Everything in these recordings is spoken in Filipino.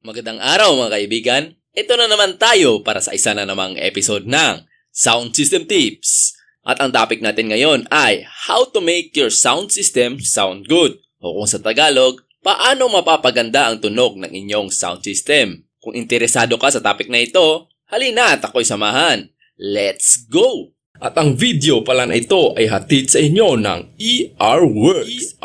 Magandang araw mga kaibigan. Ito na naman tayo para sa isa na namang episode ng Sound System Tips. At ang topic natin ngayon ay how to make your sound system sound good. O kung sa Tagalog, paano mapapaganda ang tunog ng inyong sound system. Kung interesado ka sa topic na ito, halina at ako'y samahan. Let's go! At ang video pala na ito ay hatid sa inyo ng ERWorks.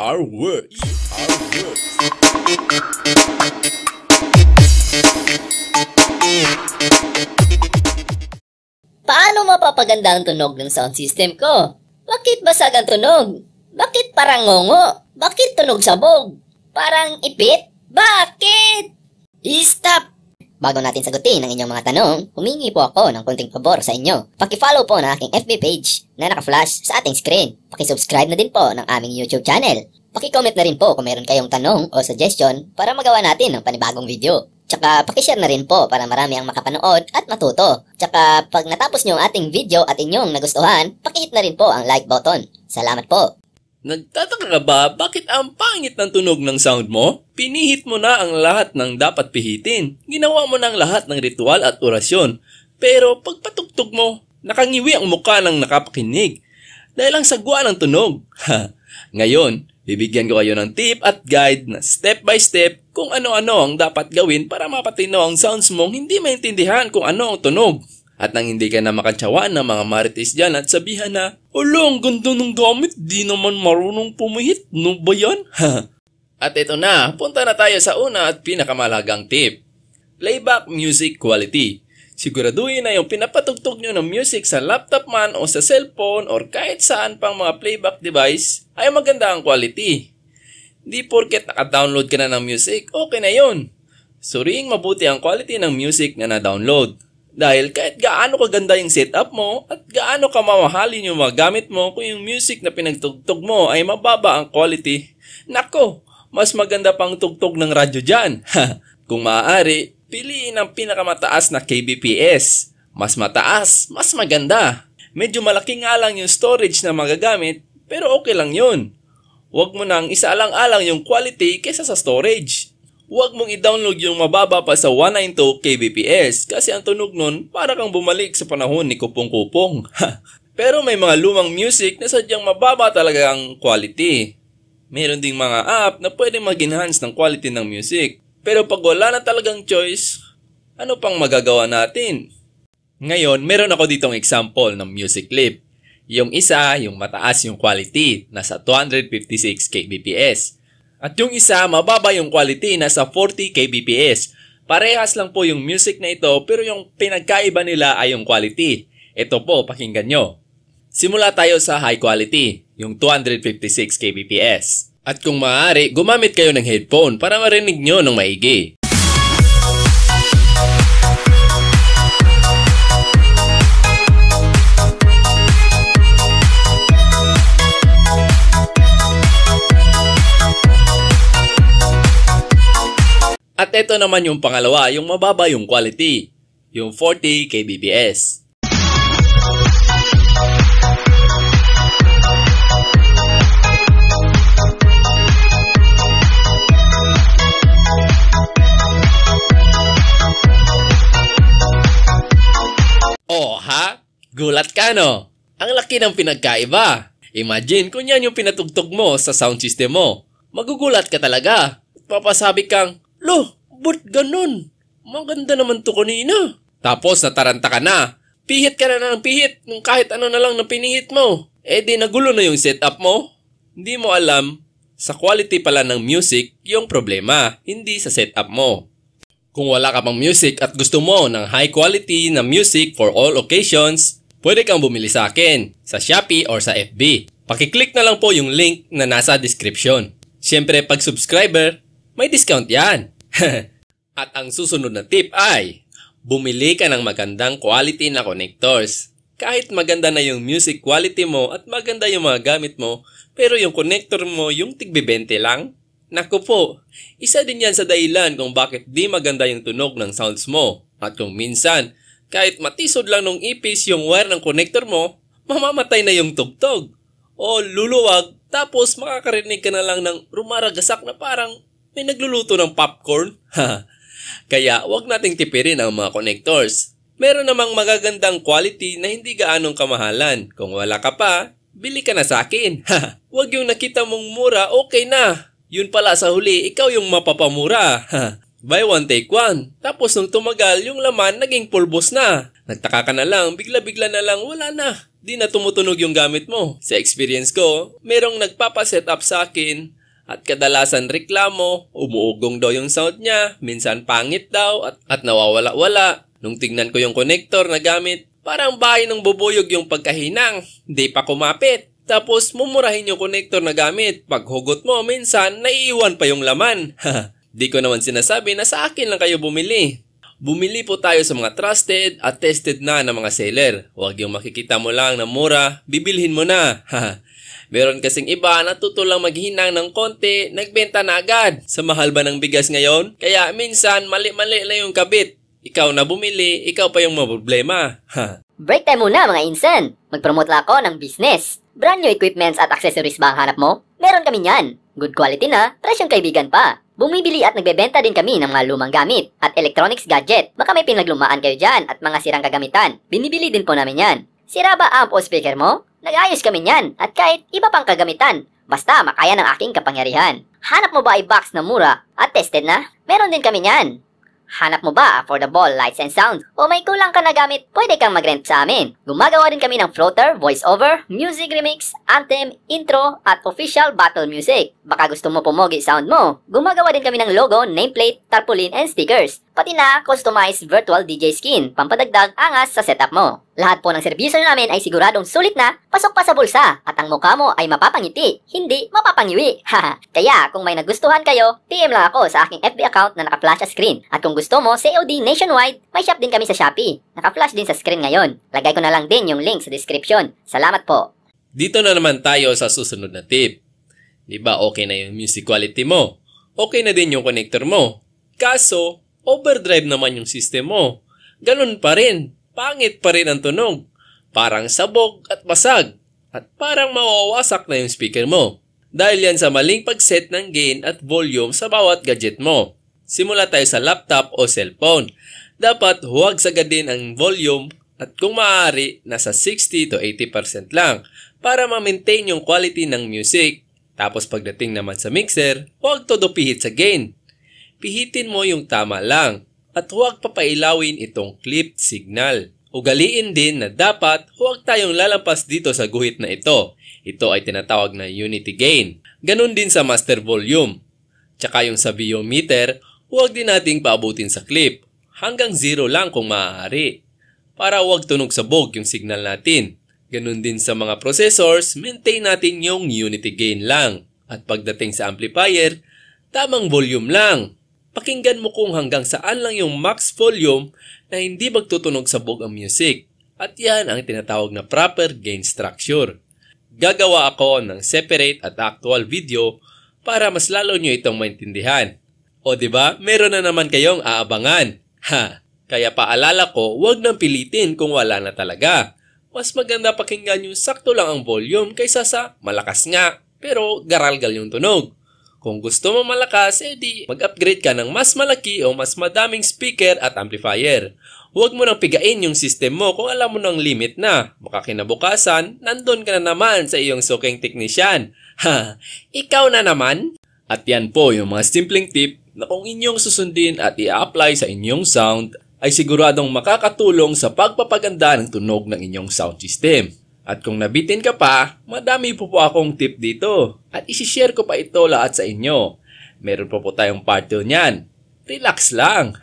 Paano mapapaganda ang tunog ng sound system ko? Bakit basag ang tunog? Bakit parang ngongo? Bakit tunog sabog? Parang ipit? Bakit? I-stop! Bago natin sagutin ang inyong mga tanong, humingi po ako ng konting pabor sa inyo. Paki-follow po ng aking FB page na naka-flash sa ating screen. Paki-subscribe na din po ng aming YouTube channel. Paki-comment na rin po kung meron kayong tanong o suggestion para magawa natin ng panibagong video. Tsaka paki-share na rin po para marami ang makapanood at matuto. Tsaka pag natapos nyo ang ating video at inyong nagustuhan, paki-hit na rin po ang like button. Salamat po! Nagtataka ka ba bakit ang pangit ng tunog ng sound mo? Pinihit mo na ang lahat ng dapat pihitin. Ginawa mo na ang lahat ng ritual at orasyon. Pero pagpatugtog mo, nakangiwi ang mukha ng nakapakinig. Dahil ang sagwa ng tunog. Ngayon, bibigyan ko kayo ng tip at guide na step by step kung ano-ano ang dapat gawin para mapatino ang sounds mong hindi maintindihan kung ano ang tunog. At nang hindi ka na makatsawaan ng mga marites dyan at sabihan na, "Ala, ang ganda ng gamit, di naman marunong pumihit, no ba yan?" At ito na, punta na tayo sa una at pinakamalagang tip. Playback music quality. Siguraduhin na yung pinapatugtog nyo ng music sa laptop man o sa cellphone or kahit saan pang mga playback device ay maganda ang quality. Di porket naka-download ka na ng music, okay na yun. Suriing mabuti ang quality ng music na na-download. Dahil kahit gaano kaganda yung setup mo at gaano ka mamahalin yung mga gamit mo kung yung music na pinagtugtog mo ay mababa ang quality, nako, mas maganda pang tugtog ng radyo dyan. Kung maaari, piliin ang pinakamataas na kbps. Mas mataas, mas maganda. Medyo malaki nga lang yung storage na magagamit, pero okay lang yun. Huwag mo nang isaalang-alang yung quality kesa sa storage. Huwag mong i-download yung mababa pa sa 192 kbps kasi ang tunog nun para kang bumalik sa panahon ni Kupong-Kupong. Pero may mga lumang music na sadyang mababa talaga ang quality. Meron ding mga app na pwede mag-enhance ng quality ng music. Pero pag wala na talagang choice, ano pang magagawa natin? Ngayon, meron ako ditong example ng music clip. Yung isa, yung mataas yung quality, nasa 256 kbps. At yung isa, mababa yung quality, nasa 40 kbps. Parehas lang po yung music na ito, pero yung pinagkaiba nila ay yung quality. Ito po, pakinggan nyo. Simula tayo sa high quality, yung 256 kbps. At kung maaari, gumamit kayo ng headphone para marinig nyo ng maigi. At ito naman yung pangalawa, yung mababa yung quality, yung 40 kbps. Oh ha? Gulat ka no? Ang laki ng pinagkaiba. Imagine kung yan yung pinatugtog mo sa sound system mo. Magugulat ka talaga. Papasabi kang, "Lo, ba't ganun? Maganda naman to kanina." Tapos nataranta ka na. Pihit ka na ng pihit kung kahit ano na lang na pinihit mo. Di nagulo na yung setup mo. Hindi mo alam, sa quality pala ng music yung problema, hindi sa setup mo. Kung wala ka pang music at gusto mo ng high quality na music for all occasions, pwede kang bumili sa akin, sa Shopee or sa FB. Pakiclick na lang po yung link na nasa description. Siyempre pag subscriber, may discount yan. At ang susunod na tip ay, bumili ka ng magandang quality na connectors. Kahit maganda na yung music quality mo at maganda yung mga gamit mo, pero yung connector mo yung tig-20 lang, naku po, isa din yan sa dahilan kung bakit di maganda yung tunog ng sounds mo. At kung minsan, kahit matisod lang nung ipis yung wire ng connector mo, mamamatay na yung tugtog. O luluwag, tapos makakarinig ka na lang ng rumaragasak na parang may nagluluto ng popcorn. Kaya wag nating tipirin ang mga connectors. Meron namang magagandang quality na hindi gaanong kamahalan. Kung wala ka pa, bili ka na sa akin. Wag yung nakita mong mura, okay na. Yun pala sa huli, ikaw yung mapapamura. Buy one, take one. Tapos nung tumagal, yung laman naging pulbos na. Nagtaka ka na lang, bigla-bigla na lang, wala na. Di na tumutunog yung gamit mo. Sa experience ko, merong nagpapaset up sa akin at kadalasan reklamo, umuugong daw yung sound niya, minsan pangit daw at nawawala-wala. Nung tignan ko yung connector na gamit, parang bahay ng bubuyog yung pagkahinang, di pa kumapit. Tapos mumurahin yung connector na gamit. Pag hugot mo, minsan naiiwan pa yung laman. Di ko naman sinasabi na sa akin lang kayo bumili. Bumili po tayo sa mga trusted at tested na ng mga seller. Huwag yung makikita mo lang na mura, bibilhin mo na. Meron kasing iba na tuto lang maghinang ng konti, nagbenta na agad. Sa mahal ba ng bigas ngayon? Kaya minsan mali-mali lang yung kabit. Ikaw na bumili, ikaw pa yung maproblema. Break time muna mga insan. Mag-promote lang ako ng business. Brand new equipments at accessories ba ang hanap mo? Meron kami yan. Good quality na, presyong kaibigan pa. Bumibili at nagbebenta din kami ng mga lumang gamit at electronics gadget. Baka may pinaglumaan kayo dyan at mga sirang kagamitan. Binibili din po namin yan. Sira ba amp o speaker mo? Nag-ayos kami yan at kahit iba pang kagamitan. Basta makaya ng aking kapangyarihan. Hanap mo ba ay box na mura at tested na? Meron din kami yan. Hanap mo ba affordable lights and sound? O may kulang ka na gamit, pwede kang mag-rent sa amin. Gumagawa din kami ng floater, voiceover, music remix, anthem, intro, at official battle music. Baka gusto mo pumogi sound mo. Gumagawa din kami ng logo, nameplate, tarpaulin, and stickers. Pati na customized virtual DJ skin, pampadagdag angas sa setup mo. Lahat po ng serbisyo namin ay siguradong sulit na, pasok pa sa bulsa, at ang mukha mo ay mapapangiti, hindi mapapangiwi. Kaya kung may nagustuhan kayo, PM lang ako sa aking FB account na naka-flash sa screen. At kung gusto mo COD nationwide, may shop din kami sa Shopee. Naka-flash din sa screen ngayon. Lagay ko na lang din yung link sa description. Salamat po. Dito na naman tayo sa susunod na tip. Diba okay na yung music quality mo? Okay na din yung connector mo. Kaso, overdrive naman yung system mo. Ganun pa rin. Pangit pa rin ang tunog. Parang sabog at basag. At parang mawawasak na yung speaker mo. Dahil yan sa maling pag-set ng gain at volume sa bawat gadget mo. Simula tayo sa laptop o cellphone. Dapat huwag sagadin ang volume at kung maaari, nasa 60 to 80% lang para ma-maintain yung quality ng music. Tapos pagdating naman sa mixer, huwag todo pihit sa gain. Pihitin mo yung tama lang at huwag papailawin itong clipped signal. Ugaliin din na dapat huwag tayong lalampas dito sa guhit na ito. Ito ay tinatawag na unity gain. Ganun din sa master volume. Tsaka yung sa VO meter, huwag din nating paabutin sa clip. Hanggang 0 lang kung maaari. Para huwag tunog sabog yung signal natin. Ganun din sa mga processors, maintain natin yung unity gain lang. At pagdating sa amplifier, tamang volume lang. Pakinggan mo kung hanggang saan lang yung max volume na hindi magtutunog sabog ang music. At yan ang tinatawag na proper gain structure. Gagawa ako ng separate at actual video para mas lalo nyo itong maintindihan. O diba, meron na naman kayong aabangan. Kaya paalala ko, huwag nang pilitin kung wala na talaga. Mas maganda pakinggan yung sakto lang ang volume kaysa sa malakas nga pero garalgal yung tunog. Kung gusto mo malakas, edi mag-upgrade ka ng mas malaki o mas madaming speaker at amplifier. Huwag mo nang pigain yung system mo kung alam mo ng limit na. Baka kinabukasan, nandun ka na naman sa iyong suking teknisyan. Ikaw na naman? At yan po yung mga simpleng tip na kung inyong susundin at i-apply sa inyong sound, ay siguradong makakatulong sa pagpapaganda ng tunog ng inyong sound system. At kung nabitin ka pa, madami po akong tip dito. At isishare ko pa ito lahat sa inyo. Meron po tayong part 2 niyan. Relax lang.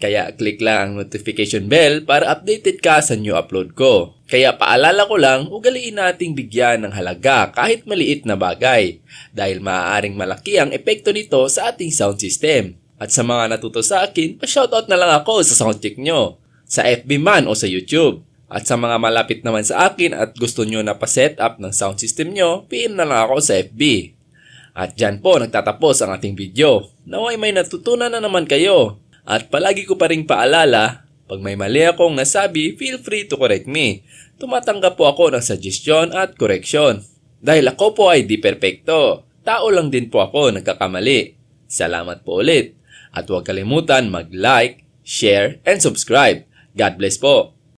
Kaya click lang ang notification bell para updated ka sa new upload ko. Kaya paalala ko lang, ugaliin nating bigyan ng halaga kahit maliit na bagay. Dahil maaaring malaki ang epekto nito sa ating sound system. At sa mga natuto sa akin, pa-shoutout na lang ako sa soundcheck nyo. Sa FB man o sa YouTube. At sa mga malapit naman sa akin at gusto nyo na pa-set up ng sound system nyo, PM na lang ako sa FB. At dyan po nagtatapos ang ating video. Naway may natutunan na naman kayo. At palagi ko pa ring paalala, pag may mali akong nasabi, feel free to correct me. Tumatanggap po ako ng suggestion at correction. Dahil ako po ay di perpekto. Tao lang din po ako nagkakamali. Salamat po ulit. At huwag kalimutan mag-like, share, and subscribe. God bless po!